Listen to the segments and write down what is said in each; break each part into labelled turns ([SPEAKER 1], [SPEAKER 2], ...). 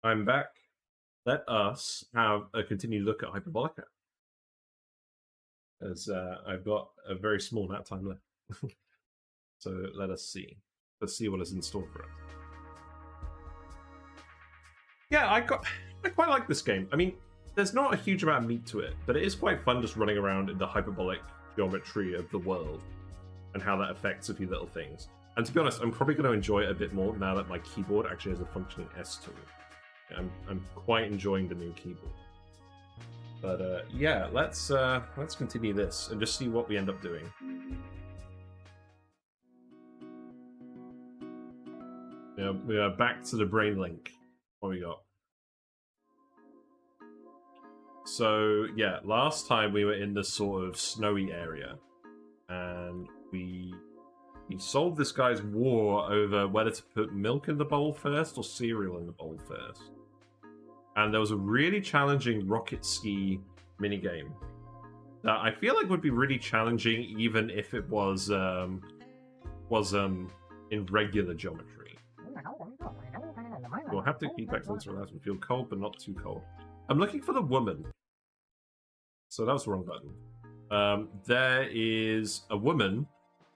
[SPEAKER 1] I'm back. Let us have a continued look at Hyperbolica. As I've got a very small amount of time left. So let us see. Let's see what is in store for us. Yeah, I quite like this game. I mean, there's not a huge amount of meat to it, but it is quite fun just running around in the hyperbolic geometry of the world and how that affects a few little things. And to be honest, I'm probably going to enjoy it a bit more now that my keyboard actually has a functioning S tool. I'm quite enjoying the new keyboard. But yeah, let's continue this and just see what we end up doing. Yeah, we are back to the brain link. What we got? So yeah, last time we were in this sort of snowy area, and we solved this guy's war over whether to put milk in the bowl first or cereal in the bowl first. And there was a really challenging rocket ski minigame that I feel like would be really challenging even if it was in regular geometry. We'll have to keep back to relax and feel cold but not too cold. I'm looking for the woman. So that was the wrong button. There is a woman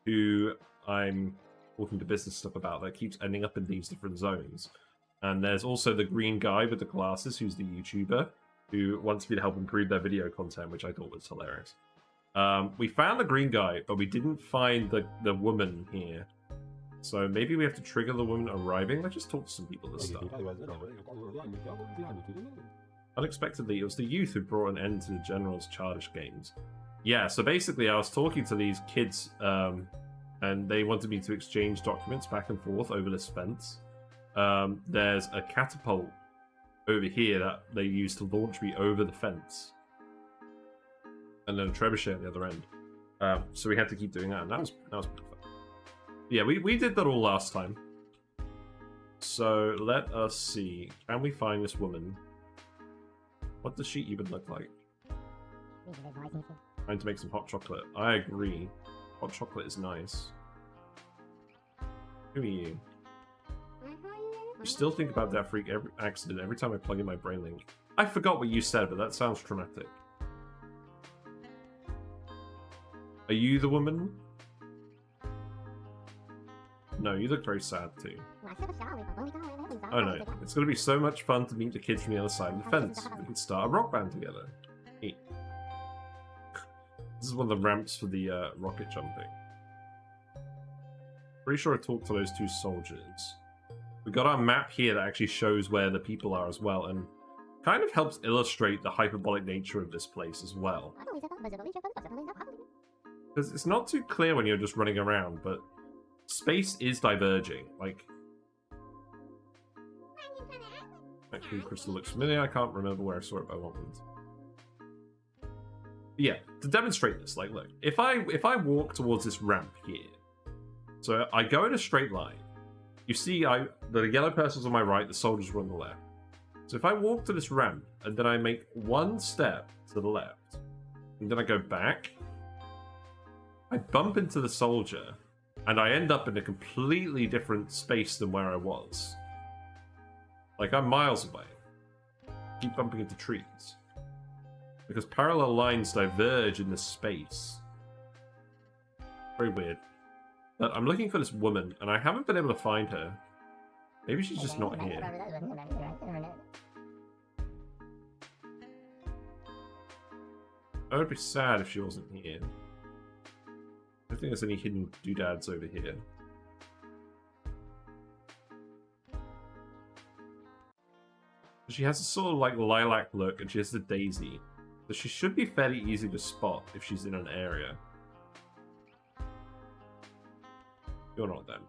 [SPEAKER 1] who I'm talking to business stuff about that keeps ending up in these different zones. And there's also the green guy with the glasses, who's the YouTuber, who wants me to help improve their video content, which I thought was hilarious. We found the green guy, but we didn't find the woman here. So maybe we have to trigger the woman arriving. Let's just talk to some people this start. Unexpectedly, it was the youth who brought an end to the General's childish games. Yeah, so basically I was talking to these kids, and they wanted me to exchange documents back and forth over this fence. There's a catapult over here that they use to launch me over the fence. And then a trebuchet at the other end. So we had to keep doing that, and that was pretty fun. Yeah, we did that all last time. So let us see. Can we find this woman? What does she even look like? Trying to make some hot chocolate. I agree. Hot chocolate is nice. Who are you? You still think about that freak accident every time I plug in my brain link. I forgot what you said, but that sounds traumatic. Are you the woman? No, you look very sad too. Oh no, it's going to be so much fun to meet the kids from the other side of the fence. We can start a rock band together. Neat. This is one of the ramps for the rocket jumping. Pretty sure I talked to those two soldiers. We got our map here that actually shows where the people are as well, and kind of helps illustrate the hyperbolic nature of this place as well. Because it's not too clear when you're just running around, but space is diverging. Like, that green crystal looks familiar. I can't remember where I saw it by one moment. Yeah, to demonstrate this, like, look, if I walk towards this ramp here, so I go in a straight line. You see, the yellow person's on my right, the soldiers are on the left. So if I walk to this ramp and then I make one step to the left, and then I go back, I bump into the soldier, and I end up in a completely different space than where I was. Like, I'm miles away. Keep bumping into trees. Because parallel lines diverge in this space. Very weird. But I'm looking for this woman, and I haven't been able to find her. Maybe she's just not here. I would be sad if she wasn't here. I don't think there's any hidden doodads over here. She has a sort of like lilac look, and she has the daisy. So she should be fairly easy to spot if she's in an area. You're not then.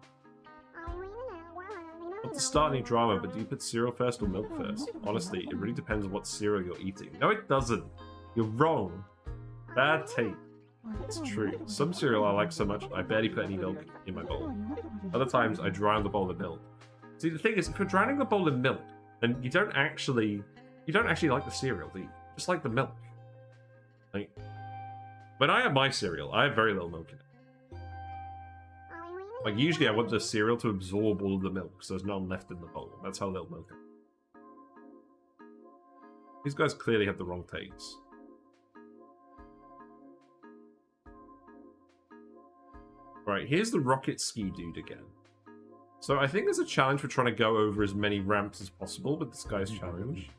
[SPEAKER 1] Not to start any drama, but do you put cereal first or milk first? Honestly, it really depends on what cereal you're eating. No, it doesn't. You're wrong. Bad tape. It's true. Some cereal I like so much, I barely put any milk in my bowl. Other times, I drown the bowl in milk. See, the thing is, if you're drowning the bowl in milk, then you don't actually like the cereal, do you? Just like the milk. Like, when I have my cereal, I have very little milk in it. Like, usually I want the cereal to absorb all of the milk, so there's none left in the bowl. That's how little milk I have. These guys clearly have the wrong takes. Right, here's the rocket ski dude again. So I think there's a challenge for trying to go over as many ramps as possible with this guy's challenge.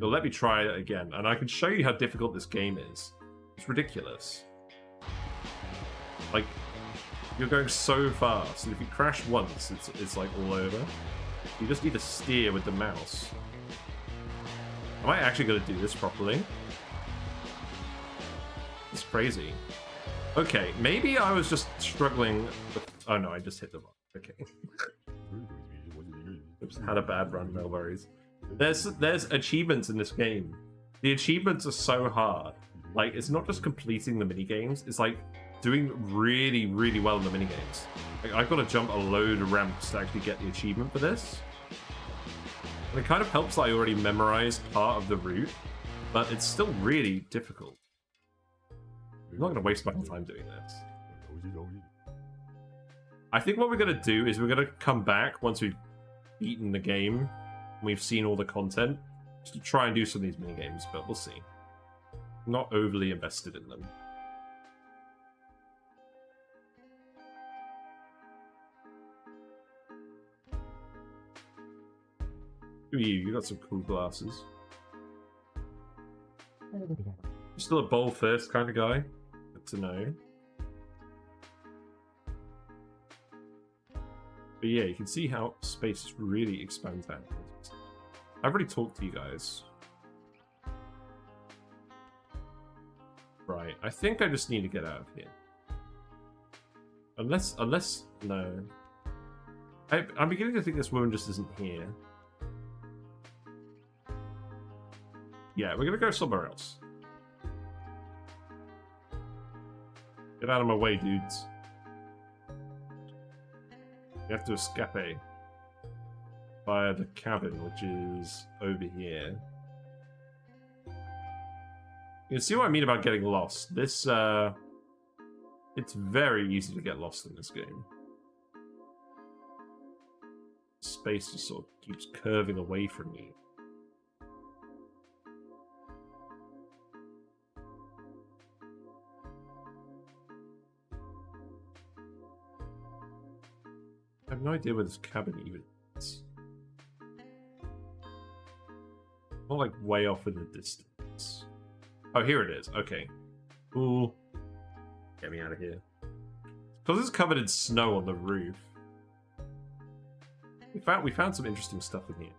[SPEAKER 1] You'll let me try it again, and I can show you how difficult this game is. It's ridiculous. Like, you're going so fast, and if you crash once, it's like all over. You just need to steer with the mouse. Am I actually going to do this properly? It's crazy. Okay, maybe I was just struggling with... Oh no, I just hit the button. Okay. Oops, had a bad run, no worries. There's achievements in this game. The achievements are so hard. Like, it's not just completing the minigames, it's like doing really, really well in the minigames. Like, I've got to jump a load of ramps to actually get the achievement for this. And it kind of helps that I already memorized part of the route, but it's still really difficult. I'm not going to waste my time doing this. I think what we're going to do is we're going to come back once we've beaten the game and we've seen all the content just to try and do some of these minigames, but we'll see. I'm not overly invested in them. Who are you? You got some cool glasses. You're still a bowl first kind of guy. Good to know. But yeah, you can see how space really expands out. I've already talked to you guys. Right, I think I just need to get out of here. Unless, no. I'm beginning to think this woman just isn't here. Yeah, we're gonna go somewhere else. Get out of my way, dudes. We have to escape via the cabin, which is over here. You can see what I mean about getting lost. This, it's very easy to get lost in this game. Space just sort of keeps curving away from you. I have no idea where this cabin even is. Not like way off in the distance. Oh, here it is. Okay. Ooh. Get me out of here. Because it's covered in snow on the roof. We found some interesting stuff in here.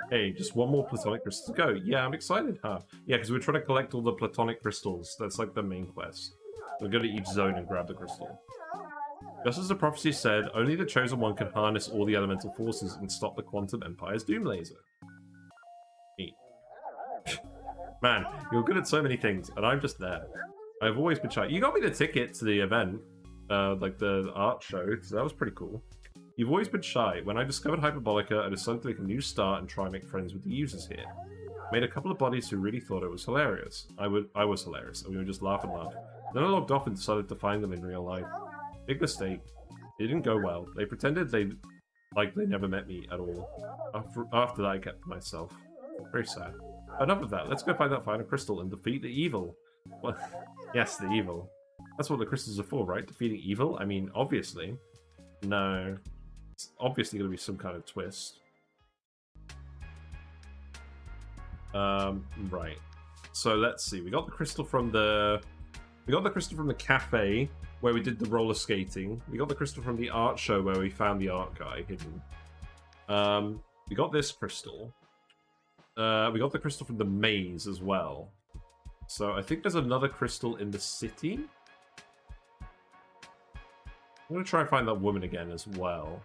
[SPEAKER 1] Hey, just one more platonic crystal to go. Yeah, I'm excited, huh? Yeah, because we're trying to collect all the platonic crystals. That's like the main quest. We'll go to each zone and grab the crystal. Just as the prophecy said, only the Chosen One can harness all the elemental forces and stop the Quantum Empire's Doom Laser. Neat. Man, you're good at so many things, and I'm just there. I've always been shy. You got me the ticket to the event, like the art show, so that was pretty cool. You've always been shy. When I discovered Hyperbolica, I decided to make a new start and try and make friends with the users here. I made a couple of buddies who really thought it was hilarious. I was hilarious, and we would just laugh and laugh. Then I logged off and decided to find them in real life. Big mistake. It didn't go well. They pretended they never met me at all. After that, I kept to myself. Very sad. Enough of that. Let's go find that final crystal and defeat the evil. Well, yes, the evil. That's what the crystals are for, right? Defeating evil? I mean, obviously. No. It's obviously going to be some kind of twist. Right. So let's see. We got the crystal from the cafe where we did the roller skating. We got the crystal from the art show where we found the art guy hidden. We got this crystal. We got the crystal from the maze as well. So I think there's another crystal in the city. I'm going to try and find that woman again as well.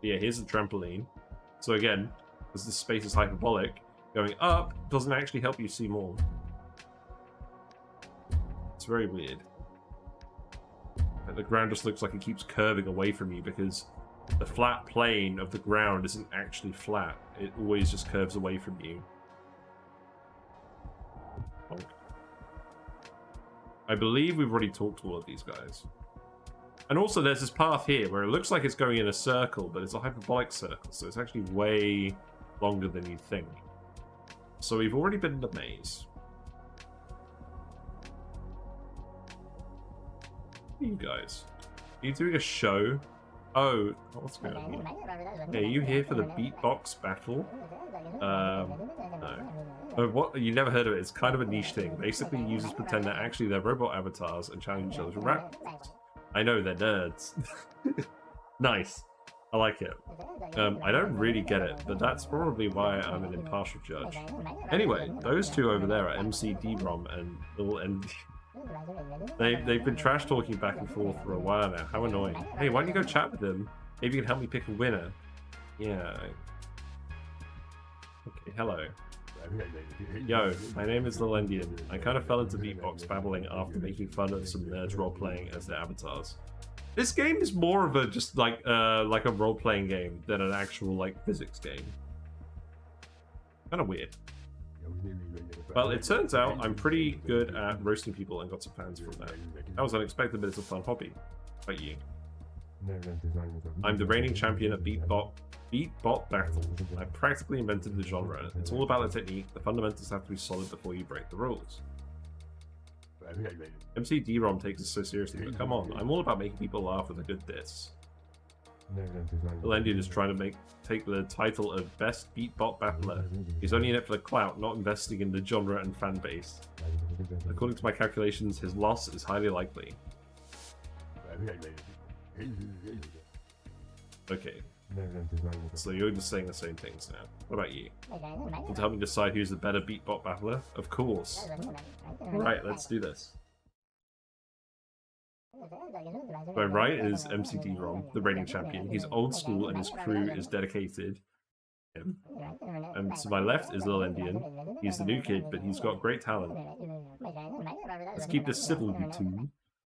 [SPEAKER 1] Yeah, here's the trampoline. So again, because this space is hyperbolic, going up doesn't actually help you see more. It's very weird. Like the ground just looks like it keeps curving away from you because the flat plane of the ground isn't actually flat. It always just curves away from you. Oh. I believe we've already talked to all of these guys. And also there's this path here where it looks like it's going in a circle, but it's a hyperbolic circle, so it's actually way longer than you think. So we've already been in the maze. What are you guys? Are you doing a show? Oh, what's going on here? Yeah, are you here for the beatbox battle? No. Oh, what? You never heard of it. It's kind of a niche thing. Basically, users pretend that actually they're robot avatars and challenge each other to rap. I know, they're nerds. Nice. I like it. I don't really get it, but that's probably why I'm an impartial judge. Anyway, those two over there are MC D-ROM and Little ND. They've been trash talking back and forth for a while now. How annoying. Hey, why don't you go chat with them? Maybe you can help me pick a winner. Yeah. Okay, hello. Yo, my name is Little Indian. I kind of fell into beatbox babbling after making fun of some nerds role-playing as their avatars. This game is more of a just like a role-playing game than an actual like physics game. Kind of weird. Well, it turns out I'm pretty good at roasting people and got some fans from that. That was unexpected, but it's a fun hobby. How about you? I'm the reigning champion at beatbot battle. I practically invented the genre. It's all about the technique. The fundamentals have to be solid before you break the rules. MC D-ROM takes it so seriously, but come on, I'm all about making people laugh with a good diss. Little Indian is trying to take the title of Best Beatbot Battler. He's only in it for the clout, not investing in the genre and fan base. According to my calculations, his loss is highly likely. Okay. So you're just saying the same things now. What about you? Want to help me decide who's the better beatbot battler? Of course. Alright, let's do this. My right is MC D-ROM, the reigning champion. He's old school and his crew is dedicated. And to my left is Little Indian. He's the new kid, but he's got great talent. Let's keep this civil, you two.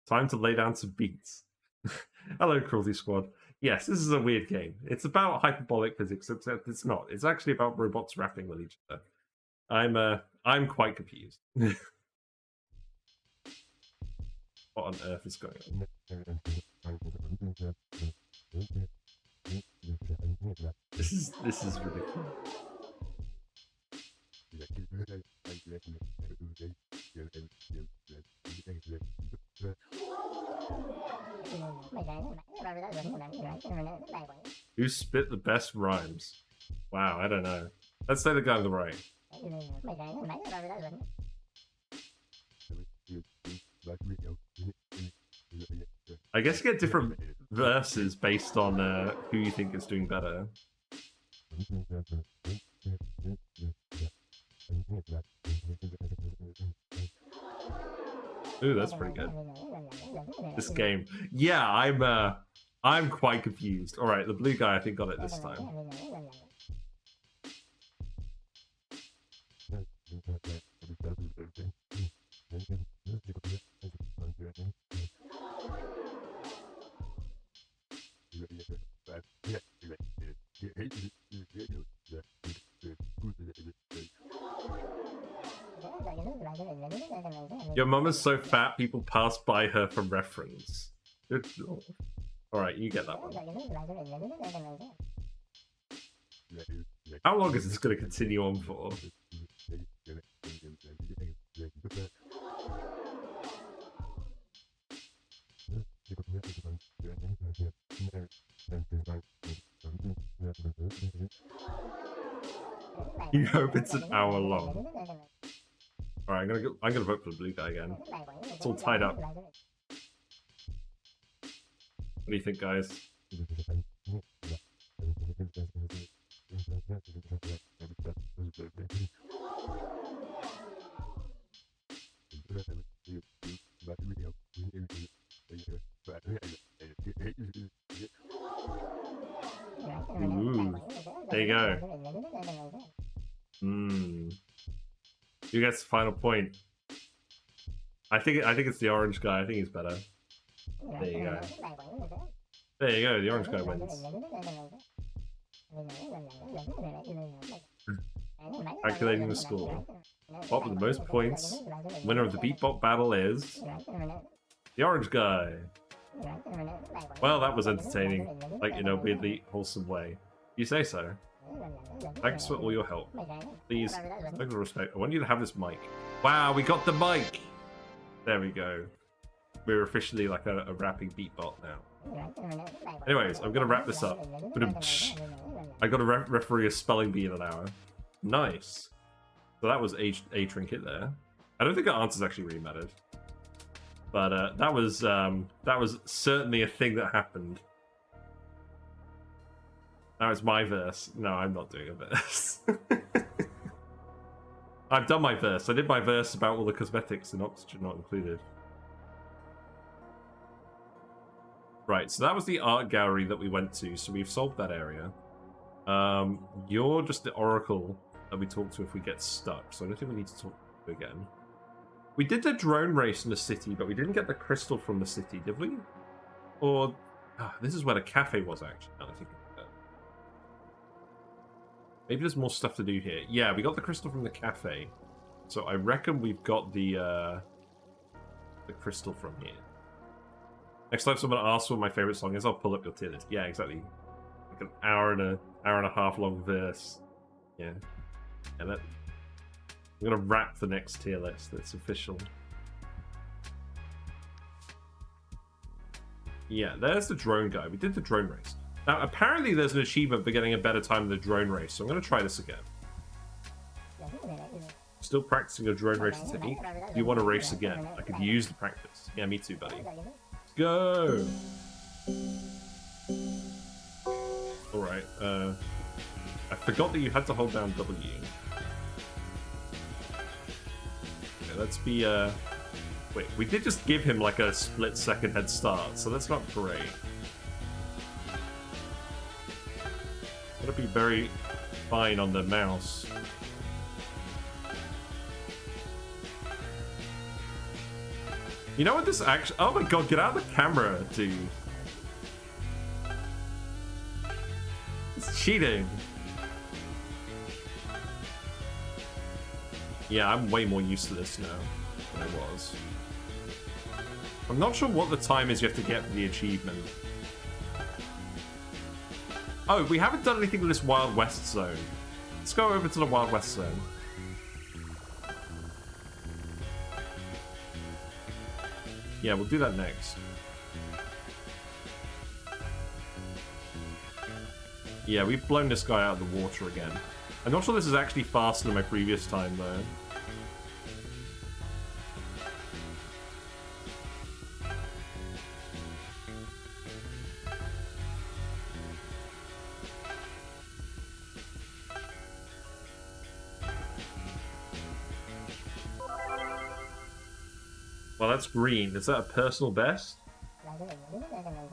[SPEAKER 1] Time to lay down some beats. Hello, Cruelty Squad. Yes, this is a weird game. It's about hyperbolic physics, except it's not. It's actually about robots rapping with each other. I'm quite confused. What on earth is going on? This is ridiculous. Who spit the best rhymes? Wow, I don't know. Let's say the guy on the right. I guess you get different verses based on who you think is doing better. Ooh, that's pretty good. This game. Yeah, I'm quite confused. Alright, the blue guy I think got it this time. Your mum is so fat people pass by her for reference. Good lord. Alright, you get that one. How long is this going to continue on for? You hope it's an hour long. Alright, I'm gonna vote for the blue guy again. It's all tied up. What do you think, guys? Ooh, there you go. Who gets the final point? I think it's the orange guy. I think he's better. There you go. There you go, the orange guy wins. Calculating the score. Bot with the most points. Winner of the beat bot battle is the orange guy. Well, that was entertaining, like, in a weirdly wholesome way. You say so. Thanks for all your help. Please, with respect, I want you to have this mic. Wow, we got the mic! There we go. We're officially like a rapping beat bot now. Anyways, I'm gonna wrap this up. I got to referee a spelling bee in an hour. Nice. So that was a trinket there. I don't think our answers actually really mattered. But that was certainly a thing that happened. Now it's my verse. No, I'm not doing a verse. I've done my verse. I did my verse about all the cosmetics and oxygen not included. Right, so that was the art gallery that we went to, so we've solved that area. You're just the oracle that we talk to if we get stuck, so I don't think we need to talk to you again. We did the drone race in the city, but we didn't get the crystal from the city, did we? Or... this is where the cafe was, actually, now that I think about it. Maybe there's more stuff to do here. Yeah, we got the crystal from the cafe. So I reckon we've got the crystal from here. Next time someone asks what my favorite song is, I'll pull up your tier list. Yeah, exactly. Like an hour and a half long verse. Yeah. And that... I'm gonna wrap the next tier list. It's official. Yeah, there's the drone guy. We did the drone race. Now, apparently there's an achievement for getting a better time in the drone race, so I'm gonna try this again. Still practicing your drone racing technique? You want to race again? I could use the practice. Yeah, me too, buddy. Let's go! Alright, I forgot that you had to hold down W. Okay, let's be, wait, we did just give him like a split-second head start, so that's not great. Gotta be very fine on the mouse. You know what this actually... Oh my god, get out of the camera, dude. It's cheating. Yeah, I'm way more used to this now than I was. I'm not sure what the time is you have to get the achievement. Oh, we haven't done anything with this Wild West zone. Let's go over to the Wild West zone. Yeah, we'll do that next. Yeah, we've blown this guy out of the water again. I'm not sure this is actually faster than my previous time, though. Well, that's green. Is that a personal best?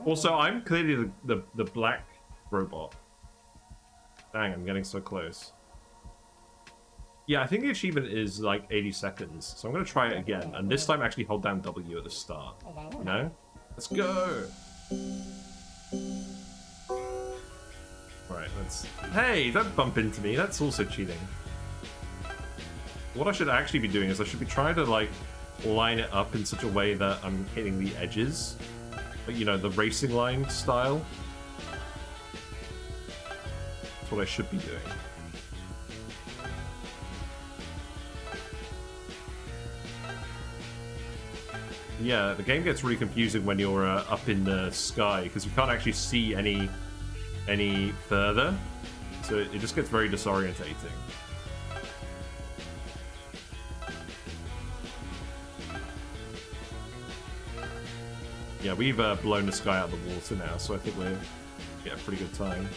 [SPEAKER 1] Also, I'm clearly the black robot. Dang, I'm getting so close. Yeah, I think the achievement is like 80 seconds. So I'm going to try it again. And this time actually hold down W at the start. You know? Let's go! Alright, let's... Hey, don't bump into me. That's also cheating. What I should actually be doing is I should be trying to, like, line it up in such a way that I'm hitting the edges. Like, you know, the racing line style. That's what I should be doing. Yeah, the game gets really confusing when you're up in the sky, because you can't actually see any further. So it just gets very disorientating. Yeah, we've blown the sky out of the water now, so I think we're getting a pretty good time.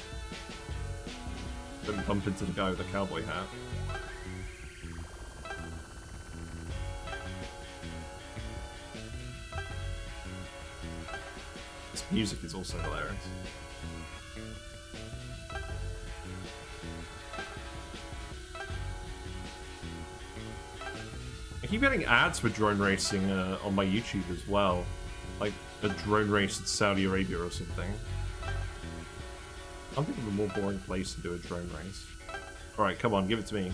[SPEAKER 1] Don't bump into the guy with the cowboy hat. This music is also hilarious. I keep getting ads for drone racing on my YouTube as well. Like a drone race in Saudi Arabia or something. can't think of a more boring place to do a drone race. Alright, come on, give it to me.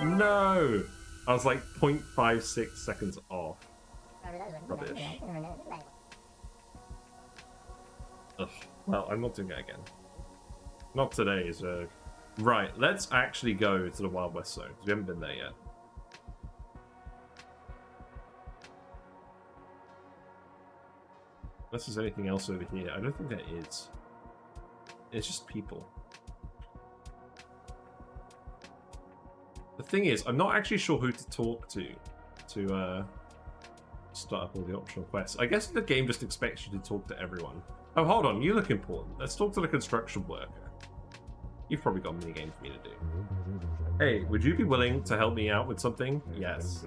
[SPEAKER 1] No! I was like 0.56 seconds off. Rubbish. Ugh. Well, I'm not doing it again. Not today, so... Right, let's actually go to the Wild West Zone, because we haven't been there yet. Unless there's anything else over here. I don't think there is. It's just people. The thing is, I'm not actually sure who to talk to start up all the optional quests. I guess the game just expects you to talk to everyone. Oh, hold on, you look important. Let's talk to the construction worker. You've probably got a minigame for me to do. Hey, would you be willing to help me out with something? Yes.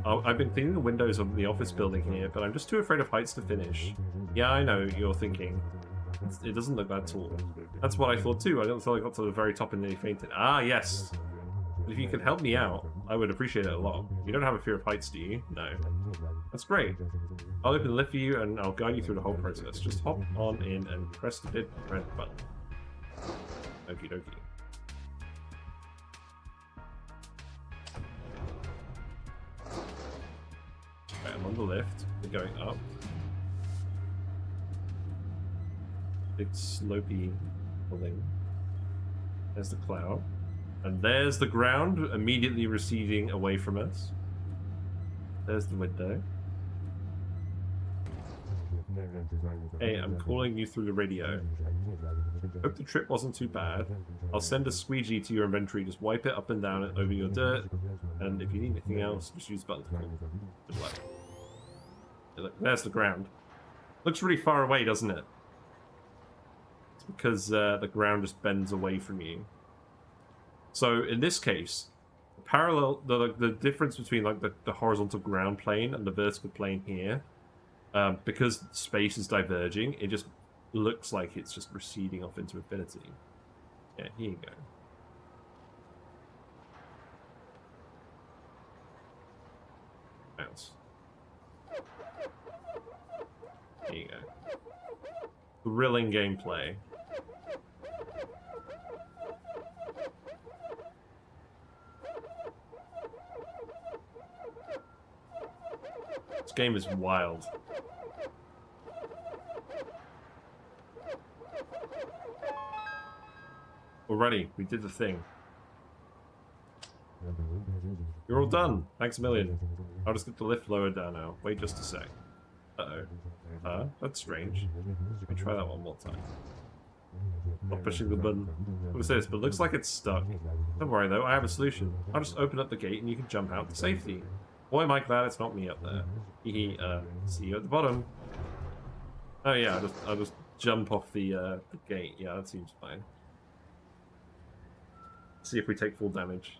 [SPEAKER 1] Oh, I've been cleaning the windows of the office building here, but I'm just too afraid of heights to finish. Yeah, I know, you're thinking. It doesn't look that tall. That's what I thought too. I don't until I got to the very top and nearly fainted. Ah, yes. If you could help me out, I would appreciate it a lot. You don't have a fear of heights, do you? No. That's great. I'll open the lift for you and I'll guide you through the whole process. Just hop on in and press the big red button. Okie dokie. Okay, I'm on the lift. We're going up. Big slopey building. There's the cloud. And there's the ground immediately receding away from us. There's the window. Hey, I'm calling you through the radio. Hope the trip wasn't too bad. I'll send a squeegee to your inventory. Just wipe it up and down over your dirt. And if you need anything else, just use the button to call. Good luck. Look, there's the ground. Looks really far away, doesn't it? It's because the ground just bends away from you. So in this case, the difference between like the horizontal ground plane and the vertical plane here, because space is diverging, it just looks like it's just receding off into infinity. Yeah, here you go. Bounce. Here you go. Thrilling gameplay. This game is wild. Alrighty, we did the thing. You're all done. Thanks a million. I'll just get the lift lower down now. Wait just a sec. Uh-oh. That's strange. Let me try that one more time. Not pushing the button. What is this? But it looks like it's stuck. Don't worry though, I have a solution. I'll just open up the gate and you can jump out to safety. Boy, am I glad it's not me up there. See you at the bottom. Oh yeah, I'll just jump off the gate. Yeah, that seems fine. See if we take full damage.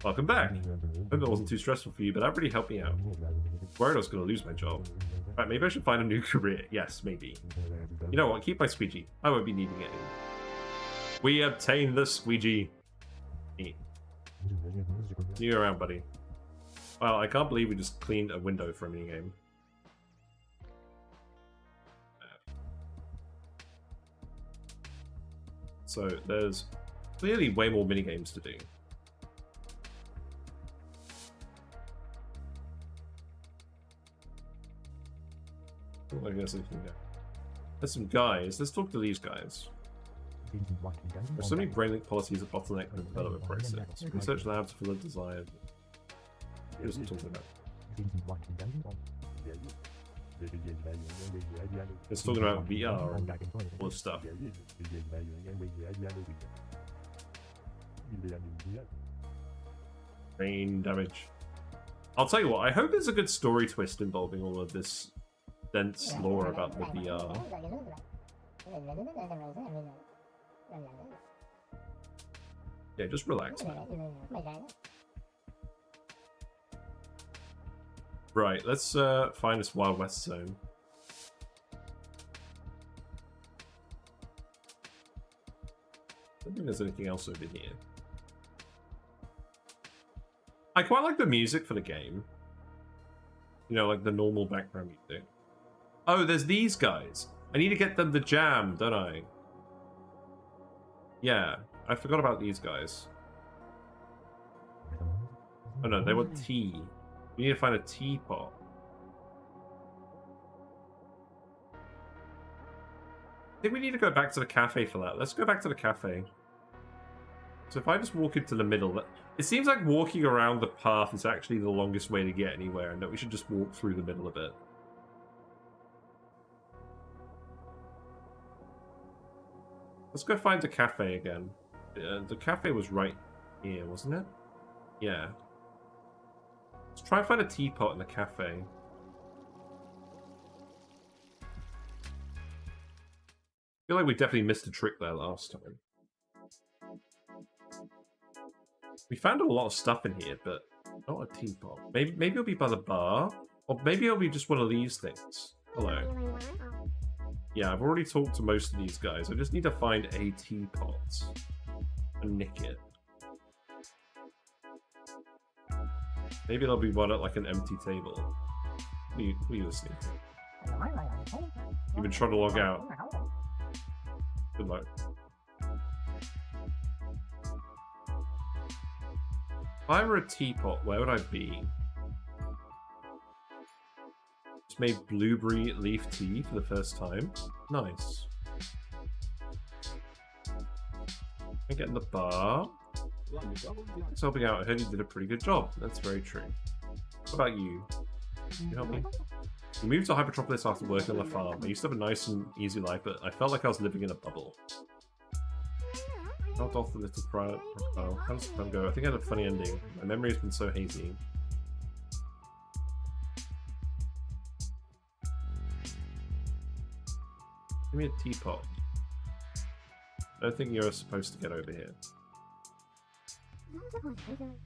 [SPEAKER 1] Welcome back. Hope that wasn't too stressful for you, but that really helped me out. Worried I was going to lose my job. Right, maybe I should find a new career. Yes, maybe. You know what? Keep my squeegee. I won't be needing it. We obtained the squeegee. See you around, buddy. Wow, I can't believe we just cleaned a window for a minigame. So there's clearly way more minigames to do. I guess I can go. There's some guys. Let's talk to these guys. There's so many brainlink policies that bottleneck the development process. Research labs for the desired. He wasn't talking about. It's talking about VR and all this stuff. Brain damage. I'll tell you what, I hope there's a good story twist involving all of this dense lore about the VR. Yeah, just relax, man. Right, let's find this Wild West zone. I don't think there's anything else over here. I quite like the music for the game. You know, like the normal background music. Oh, there's these guys. I need to get them the jam, don't I? Yeah, I forgot about these guys. Oh no, they want tea. We need to find a teapot. I think we need to go back to the cafe for that. Let's go back to the cafe. So if I just walk into the middle... It seems like walking around the path is actually the longest way to get anywhere, and that we should just walk through the middle a bit. Let's go find the cafe again. The cafe was right here, wasn't it? Yeah. Let's try and find a teapot in the cafe. I feel like we definitely missed a trick there last time. We found a lot of stuff in here, but not a teapot. Maybe it'll be by the bar, or maybe it'll be just one of these things. Hello. Yeah, I've already talked to most of these guys. I just need to find a teapot and nick it. Maybe there'll be one at like an empty table. Who are you listening to? You've been trying to log out. Good luck. If I were a teapot, where would I be? Just made blueberry leaf tea for the first time. Nice. I get in the bar. Thanks for helping out. I heard you did a pretty good job. That's very true. What about you? Can you help me? We moved to Hypertropolis after working on the farm. I used to have a nice and easy life, but I felt like I was living in a bubble. Knocked off the little crocodile. How does the time go? I think I had a funny ending. My memory has been so hazy. Give me a teapot. I don't think you're supposed to get over here.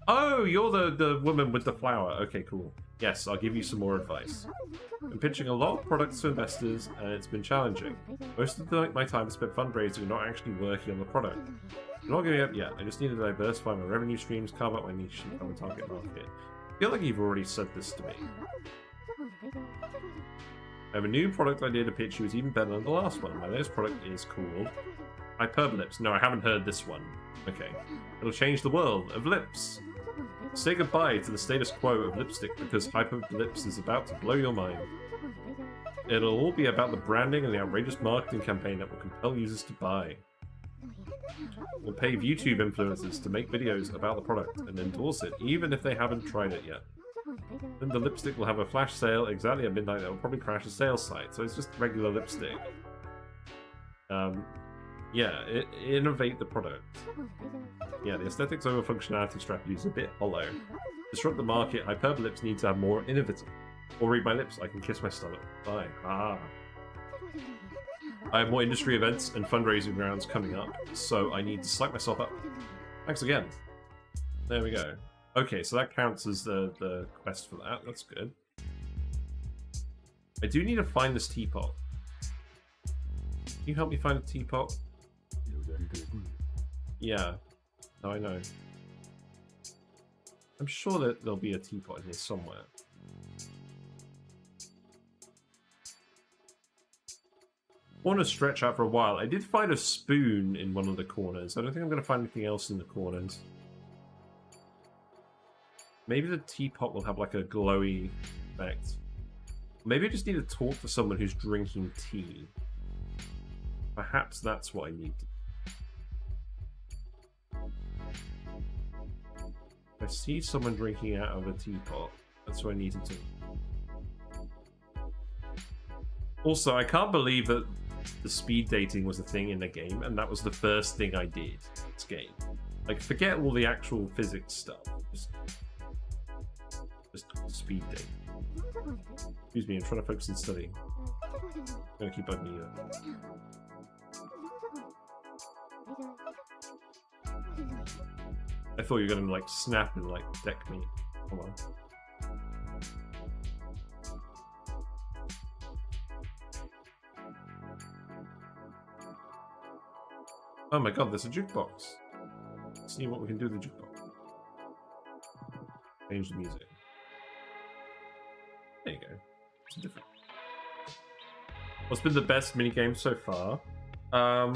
[SPEAKER 1] Oh, you're the woman with the flower. Okay, cool. Yes, I'll give you some more advice. I'm pitching a lot of products to investors, and it's been challenging. Most of my time is spent fundraising and not actually working on the product. I'm not giving up yet. I just need to diversify my revenue streams, carve out my niche, and become a target market. I feel like you've already said this to me. I have a new product idea to pitch you. It's even better than the last one. My latest product is called Hyperbolics. No, I haven't heard this one. Okay. It'll change the world of lips. Say goodbye to the status quo of lipstick because Hyperbolics is about to blow your mind. It'll all be about the branding and the outrageous marketing campaign that will compel users to buy. We'll pay YouTube influencers to make videos about the product and endorse it, even if they haven't tried it yet. Then the lipstick will have a flash sale exactly at midnight that will probably crash a sales site, so it's just regular lipstick. Yeah, innovate the product. Yeah, the aesthetics over functionality strategy is a bit hollow. Disrupt the market, Hyperbolics need to have more innovative. Or read my lips, I can kiss my stomach. Bye. Ah. I have more industry events and fundraising rounds coming up, so I need to psych myself up. Thanks again. There we go. Okay, so that counts as the quest for that. That's good. I do need to find this teapot. Can you help me find a teapot? Yeah. No, I know. I'm sure that there'll be a teapot in here somewhere. I want to stretch out for a while. I did find a spoon in one of the corners. I don't think I'm going to find anything else in the corners. Maybe the teapot will have like a glowy effect. Maybe I just need to talk to someone who's drinking tea. Perhaps that's what I need to do. If I see someone drinking out of a teapot, that's what I need to do. Also, I can't believe that the speed dating was a thing in the game, and that was the first thing I did in this game. Like, forget all the actual physics stuff. Just speed date. Excuse me, I'm trying to focus on studying. I'm gonna keep bugging you. I thought you were gonna like snap and like deck me. Come on. Oh my god, there's a jukebox. Let's see what we can do with the jukebox. Change the music. There you go. It's different. What's been the best minigame so far? I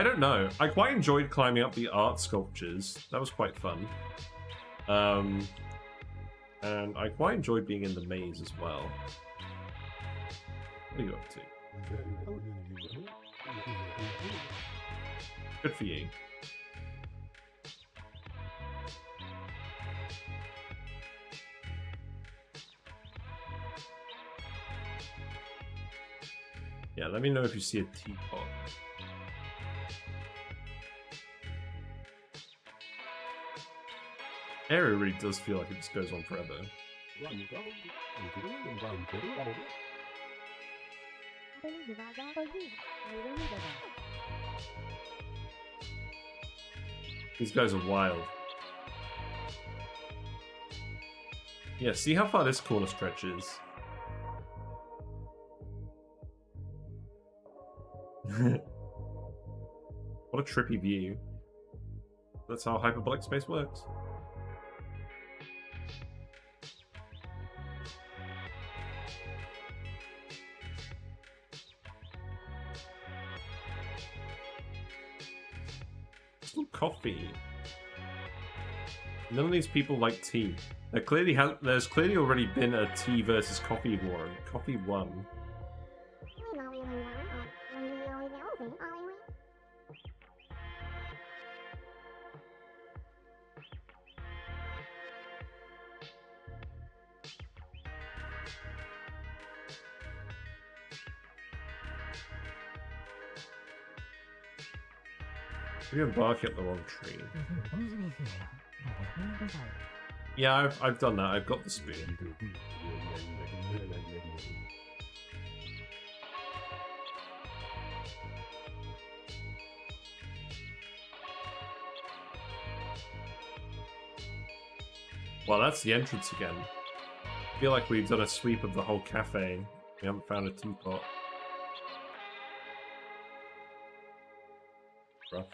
[SPEAKER 1] don't know. I quite enjoyed climbing up the art sculptures. That was quite fun. And I quite enjoyed being in the maze as well. What are you up to? Good for you. Yeah, let me know if you see a teapot. Area really does feel like it just goes on forever. These guys are wild. Yeah, see how far this corner stretches. What a trippy view. That's how hyperbolic space works. Still coffee. None of these people like tea. There's clearly already been a tea versus coffee war. Coffee won. We're gonna bark at the wrong tree. Yeah, I've done that. I've got the spoon. Well, that's the entrance again. I feel like we've done a sweep of the whole cafe. We haven't found a teapot. Rough.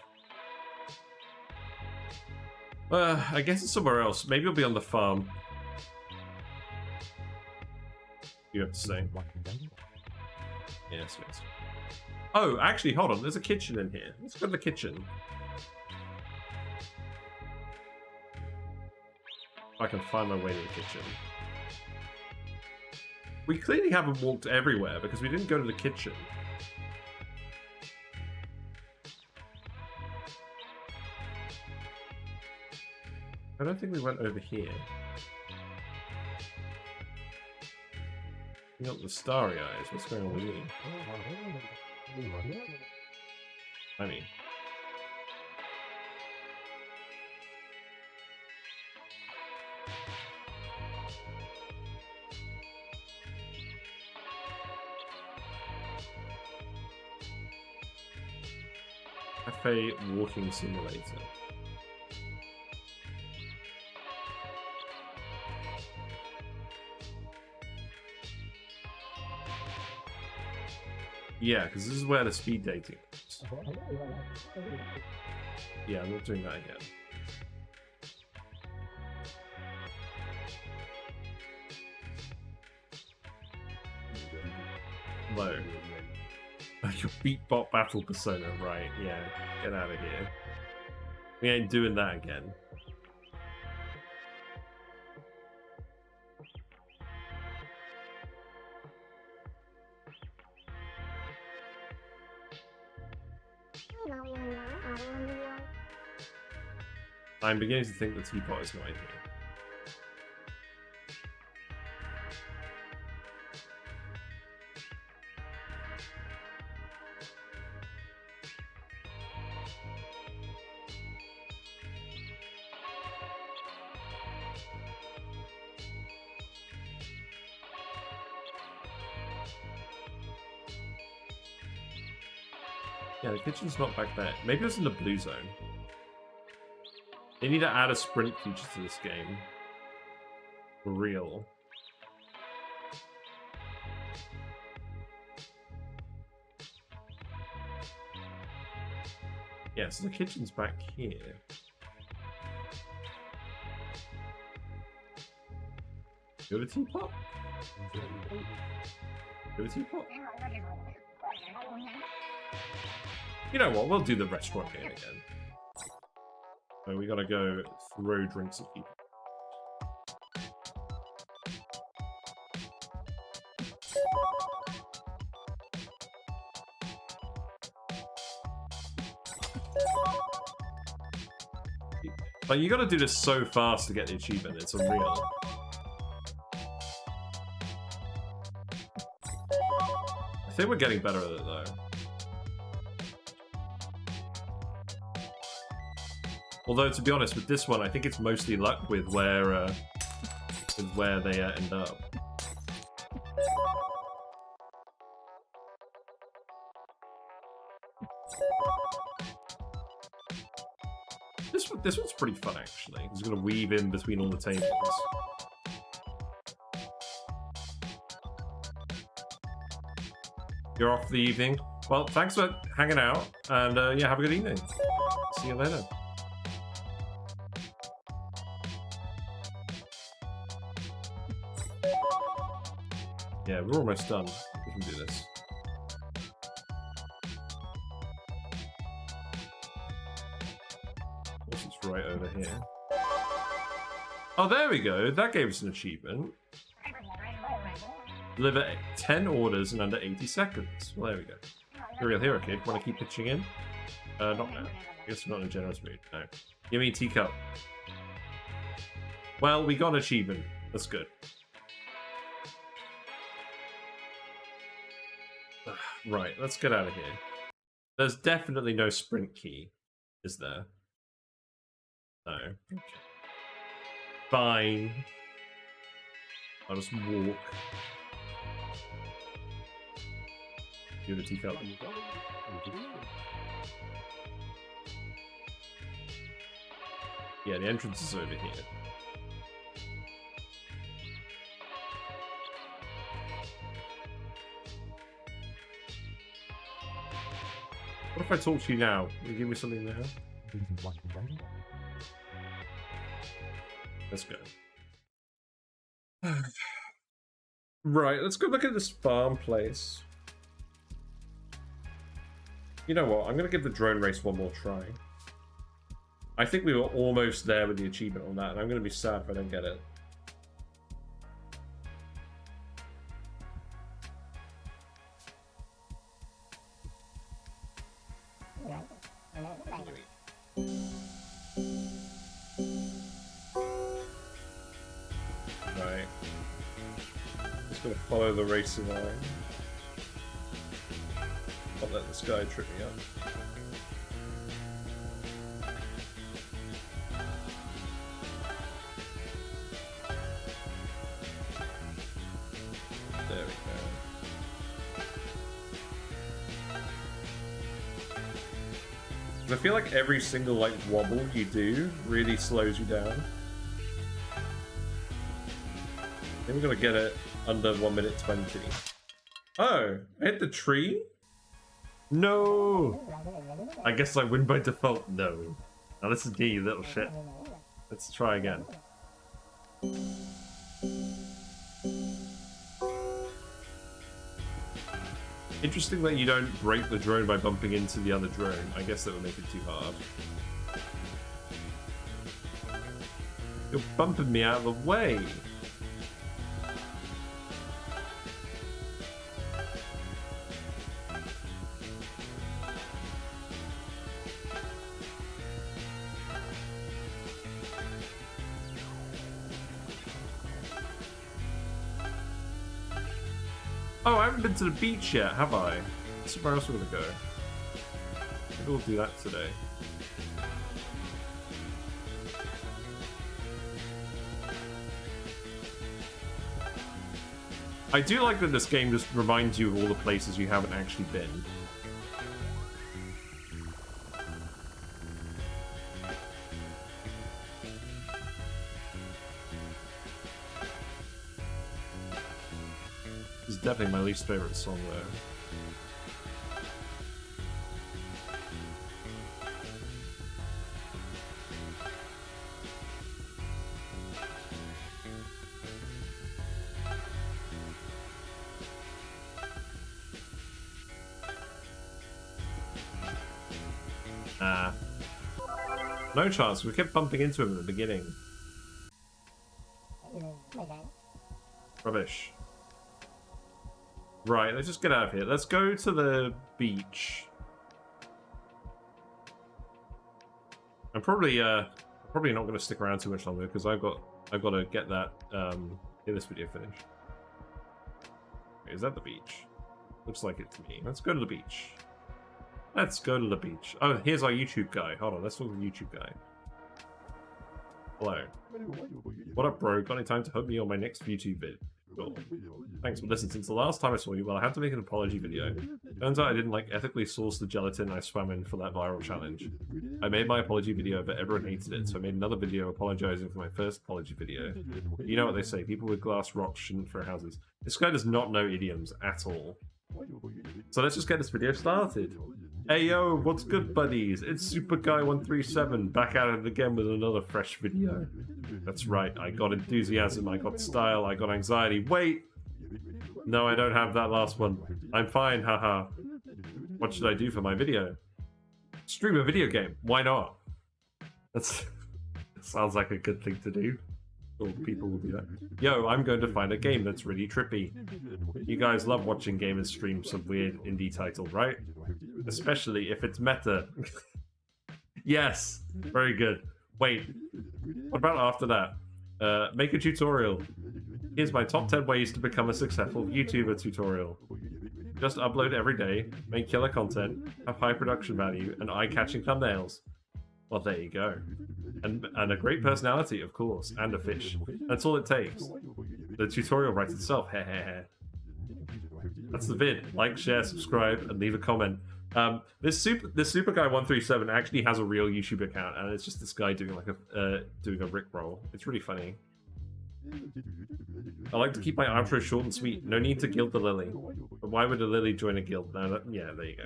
[SPEAKER 1] I guess it's somewhere else. Maybe it'll be on the farm. You have to say. Yes, yes. Oh, actually, hold on. There's a kitchen in here. Let's go to the kitchen. If I can find my way to the kitchen. We clearly haven't walked everywhere because we didn't go to the kitchen. I don't think we went over here. You got the starry eyes. What's going on with you? I mean. Cafe walking simulator. Yeah, because this is where the speed dating is. Yeah, I'm not doing that again. Low. Your beatbot battle persona, right? Yeah, get out of here. We ain't doing that again. I'm beginning to think the teapot is not in here. Yeah, the kitchen's not back there. Maybe it's in the blue zone. They need to add a sprint feature to this game. For real. Yeah, so the kitchen's back here. Go to teapot. Go to teapot. You know what? We'll do the restaurant game again. So we gotta go throw drinks at people. Like, you gotta do this so fast to get the achievement, it's unreal. I think we're getting better at it, though. Although, to be honest, with this one, I think it's mostly luck with where they end up. This one's pretty fun, actually. I'm just gonna weave in between all the tables. You're off for the evening. Well, thanks for hanging out, and yeah, have a good evening. See you later. Yeah, we're almost done. We can do this. It's right over here. Oh, there we go. That gave us an achievement. Deliver 10 orders in under 80 seconds. Well, there we go. You're a real hero, kid. Want to keep pitching in? Not now. I guess we're not in a generous mood. No. Give me a teacup. Well, we got an achievement. That's good. Right, let's get out of here. There's definitely no sprint key, is there? No. Okay. Fine. I'll just walk. Give the teacup. Yeah, the entrance is over here. What if I talk to you now? Will you give me something now? Let's go. Right, let's go look at this farm place. You know what? I'm going to give the drone race one more try. I think we were almost there with the achievement on that, and I'm going to be sad if I don't get it. Right. Just going to follow the racing line. Not let this guy trip me up. There we go. I feel like every single like wobble you do really slows you down. I think we're gonna get it under 1 minute 20. Oh, I hit the tree? No! I guess I win by default. No. Now listen to you, little shit. Let's try again. Interesting that you don't break the drone by bumping into the other drone. I guess that would make it too hard. You're bumping me out of the way. Oh, I haven't been to the beach yet, have I? Somewhere else we're gonna go. Maybe we'll do that today. I do like that this game just reminds you of all the places you haven't actually been. This is definitely my least favorite song though. No chance. We kept bumping into him at the beginning. Rubbish. Right, let's just get out of here. Let's go to the beach. I'm probably not going to stick around too much longer because I've got to get that get this video finished. Wait, is that the beach? Looks like it to me. Let's go to the beach. Let's go to the beach. Oh, here's our YouTube guy. Hold on, let's talk to the YouTube guy. Hello. What up, bro? Got any time to hook me on my next YouTube vid? Cool. Thanks, but listen, since the last time I saw you, well, I had to make an apology video. Turns out I didn't, ethically source the gelatin I swam in for that viral challenge. I made my apology video, but everyone hated it, so I made another video apologizing for my first apology video. You know what they say, people with glass rocks shouldn't throw houses. This guy does not know idioms at all. So let's just get this video started. Hey yo, what's good buddies? It's SuperGuy137 back at it again with another fresh video. That's right, I got enthusiasm, I got style, I got anxiety. Wait! No, I don't have that last one. I'm fine, haha. What should I do for my video? Stream a video game, why not? That sounds like a good thing to do. All people will do that. Yo, I'm going to find a game that's really trippy. You guys love watching gamers stream some weird indie title, right? Especially if it's meta. Yes, very good. Wait, what about after that? Make a tutorial. Here's my top 10 ways to become a successful YouTuber tutorial. Just upload every day, make killer content, have high production value, and eye-catching thumbnails. Well, there you go. And a great personality, of course, and a fish. That's all it takes. The tutorial writes itself, heh. That's the vid. Like, share, subscribe, and leave a comment. This SuperGuy137 actually has a real YouTube account, and it's just this guy doing a rickroll. It's really funny. I like to keep my outro short and sweet. No need to gild the lily. But why would a lily join a guild? Yeah, there you go.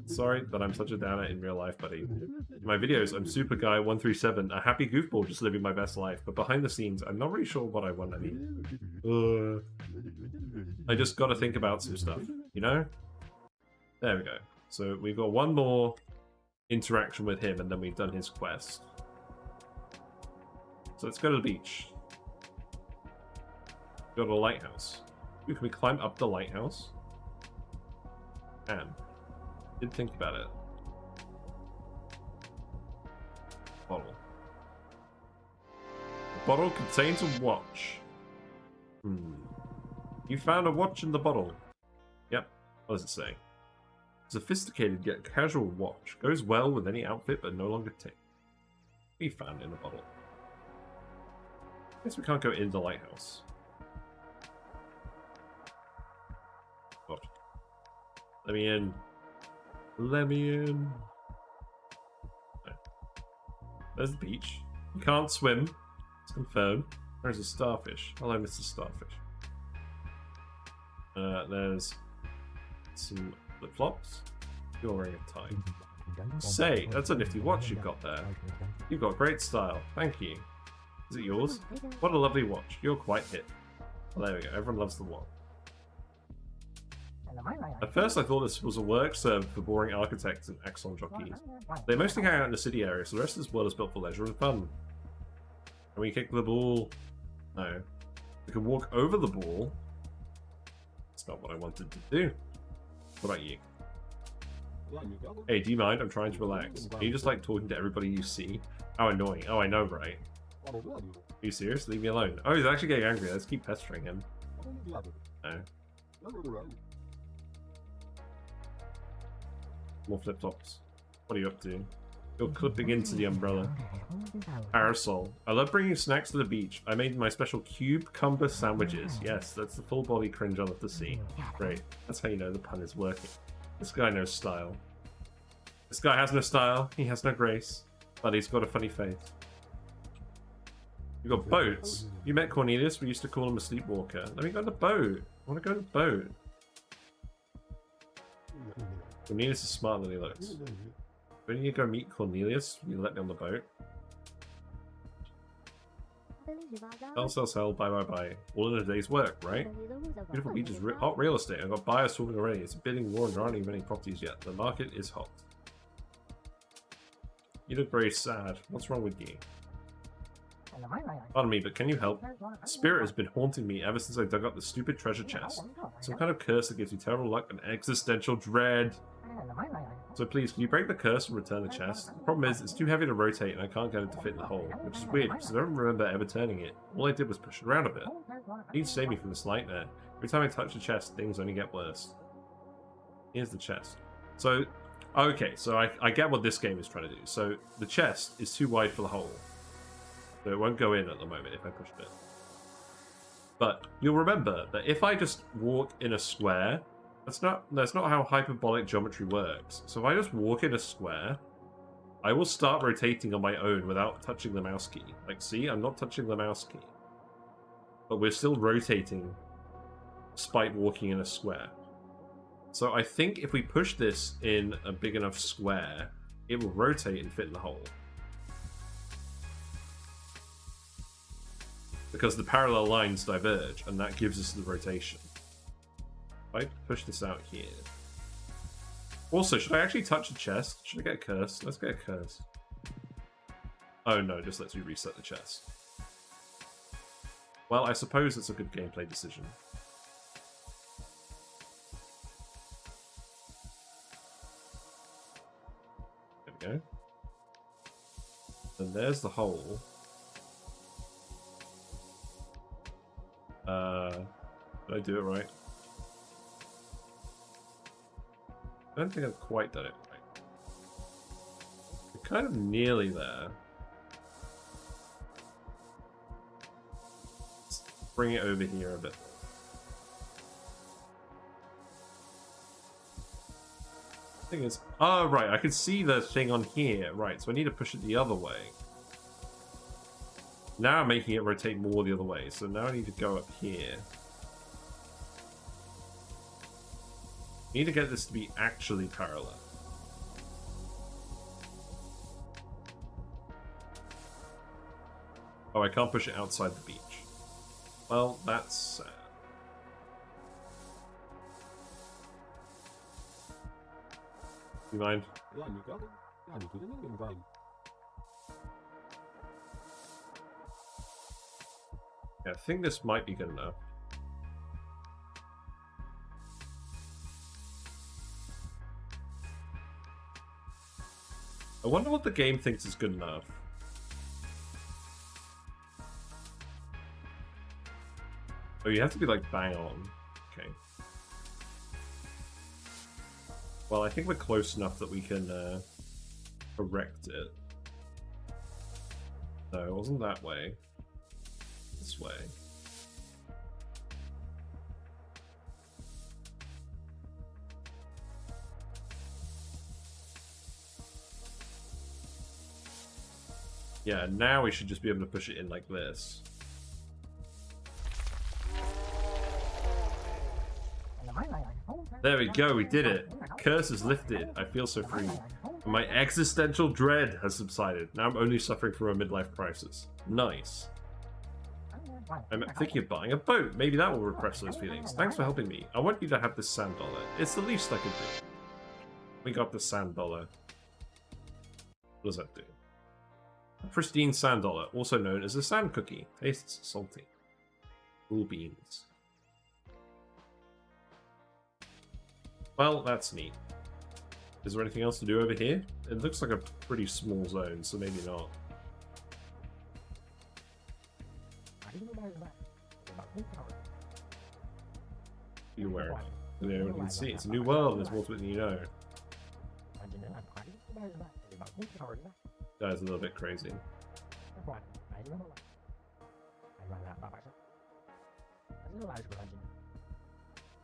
[SPEAKER 1] Sorry that I'm such a downer in real life, buddy. In my videos, I'm SuperGuy137, a happy goofball just living my best life. But behind the scenes, I'm not really sure what I want. I just gotta think about some stuff, you know? There we go. So we've got one more interaction with him, and then we've done his quest. So let's go to the beach. Go to the lighthouse. Ooh, can we climb up the lighthouse? Did think about it. Bottle. The bottle contains a watch. You found a watch in the bottle. Yep. What does it say? Sophisticated yet casual watch. Goes well with any outfit but no longer tick. We found it in a bottle. Guess we can't go in the lighthouse. God. Let me in. Let me in. No. There's the beach. You can't swim. It's confirmed. There's a starfish. Hello, Mr. Starfish. There's some flip-flops. You're wearing a tie. Say, that's a nifty watch you've got there. You've got great style. Thank you. Is it yours? What a lovely watch. You're quite hip. Well, there we go. Everyone loves the watch. At first I thought this was a work served for boring architects and axon jockeys. They mostly hang out in the city area, so the rest of this world is built for leisure and fun. Can we kick the ball? No. We can walk over the ball. That's not what I wanted to do. What about you? Hey, do you mind? I'm trying to relax. Are you just like talking to everybody you see? How annoying. Oh, I know, right? Are you serious? Leave me alone. Oh, he's actually getting angry. Let's keep pestering him. No. More flip-flops. What are you up to? You're clipping into the umbrella. Parasol. I love bringing snacks to the beach. I made my special cucumber sandwiches. Yes, that's the full body cringe I love to see. Great. That's how you know the pun is working. This guy knows style. This guy has no style. He has no grace. But he's got a funny face. You got boats. You met Cornelius. We used to call him a sleepwalker. Let me go on the boat. I want to go on the boat. Cornelius is smarter than he looks. When you go meet Cornelius, you let me on the boat. Sell, buy. All in a day's work, right? Beautiful beaches, hot real estate. I've got buyers talking already. It's a bidding war and there aren't even many properties yet. The market is hot. You look very sad. What's wrong with you? Pardon me, but can you help? A spirit has been haunting me ever since I dug up the stupid treasure chest. Some kind of curse that gives me terrible luck and existential dread. So please, can you break the curse and return the chest? The problem is, it's too heavy to rotate and I can't get it to fit in the hole, which is weird because I don't remember ever turning it. All I did was push it around a bit. You need to save me from this nightmare. Every time I touch the chest, things only get worse. Here's the chest. So, okay, so I get what this game is trying to do. So, the chest is too wide for the hole. So it won't go in at the moment if I push it. But you'll remember that if I just walk in a square, that's not how hyperbolic geometry works. So if I just walk in a square, I will start rotating on my own without touching the mouse key. Like, see, I'm not touching the mouse key. But we're still rotating despite walking in a square. So I think if we push this in a big enough square, it will rotate and fit in the hole. Because the parallel lines diverge, and that gives us the rotation. If I push this out here. Also, should I actually touch the chest? Should I get a curse? Let's get a curse. Oh no, just lets me reset the chest. Well, I suppose it's a good gameplay decision. There we go. And there's the hole. Did I do it right? I don't think I've quite done it right. We're kind of nearly there. Let's bring it over here a bit. The thing is, oh right, I can see the thing on here. Right, so I need to push it the other way. Now I'm making it rotate more the other way, so now I need to go up here. I need to get this to be actually parallel. Oh, I can't push it outside the beach. Well, that's sad. You mind? Yeah, I think this might be good enough. I wonder what the game thinks is good enough. Oh, you have to be like bang on. Okay. Well, I think we're close enough that we can correct it. No, it wasn't that way. This way. Yeah, now we should just be able to push it in like this. There we go, we did it. Curse is lifted. I feel so free. My existential dread has subsided. Now I'm only suffering from a midlife crisis. Nice. I'm thinking of buying a boat. Maybe that will repress those feelings. Thanks for helping me. I want you to have this sand dollar. It's the least I could do. We got the sand dollar. What does that do? A pristine sand dollar, also known as a sand cookie. Tastes salty. Cool beans. Well, that's neat. Is there anything else to do over here? It looks like a pretty small zone, so maybe not. You're wearing it. Everyone can see. It's a new world, and there's more to it than you know. That is a little bit crazy.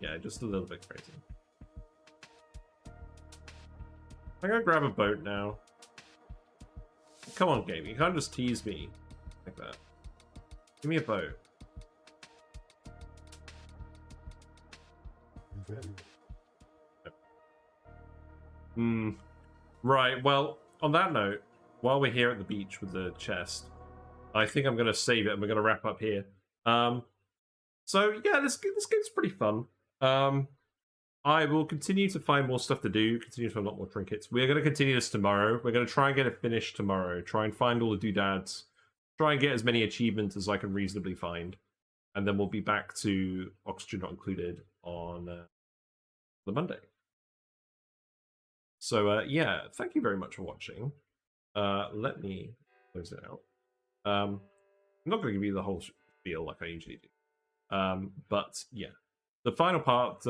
[SPEAKER 1] Yeah, just a little bit crazy. I'm gonna grab a boat now. Come on, game. You can't just tease me like that. Give me a boat. Right, well, on that note, while we're here at the beach with the chest, I think I'm going to save it and we're going to wrap up here. So, yeah, this game's pretty fun. I will continue to find more stuff to do, continue to unlock more trinkets. We're going to continue this tomorrow. We're going to try and get it finished tomorrow. Try and find all the doodads. Try and get as many achievements as I can reasonably find. And then we'll be back to Oxygen Not Included on the Monday. So, yeah, thank you very much for watching. Let me close it out. I'm not going to give you the whole spiel like I usually do. But, yeah. The final part,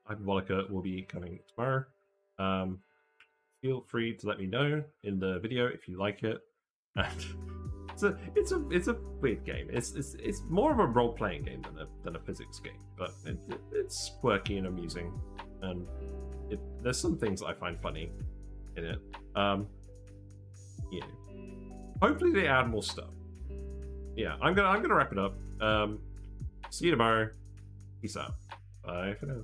[SPEAKER 1] Hyperbolica, will be coming tomorrow. Feel free to let me know in the video if you like it. And it's a weird game. It's more of a role-playing game than a physics game, but it's quirky and amusing, and there's some things that I find funny in it. Yeah. Hopefully they add more stuff. Yeah, I'm gonna wrap it up. See you tomorrow. Peace out. Bye for now.